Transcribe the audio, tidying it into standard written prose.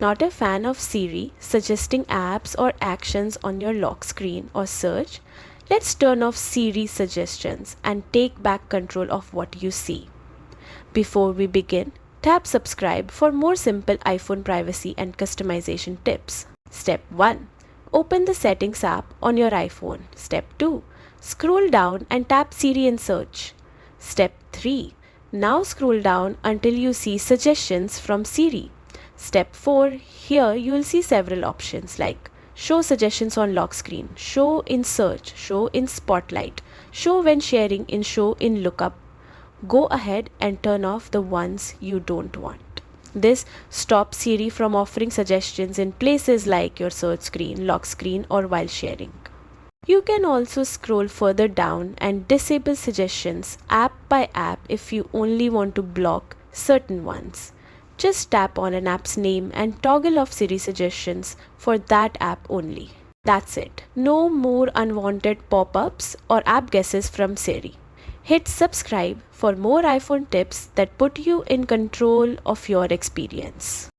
Not a fan of Siri suggesting apps or actions on your lock screen or search? Let's turn off Siri Suggestions and take back control of what you see. Before we begin, tap subscribe for more simple iPhone privacy and customization tips. Step 1. Open the Settings app on your iPhone. Step 2. Scroll down and tap Siri in Search. Step 3. Now scroll down until you see Suggestions from Siri. Step 4. Here you will see several options like Show Suggestions on Lock Screen, Show in Search, Show in Spotlight, Show when sharing in Show in Lookup. Go ahead and turn off the ones you don't want. This stops Siri from offering suggestions in places like your search screen, lock screen, or while sharing. You can also scroll further down and disable suggestions app by app if you only want to block certain ones. Just tap on an app's name and toggle off Siri suggestions for that app only. That's it. No more unwanted pop-ups or app guesses from Siri. Hit subscribe for more iPhone tips that put you in control of your experience.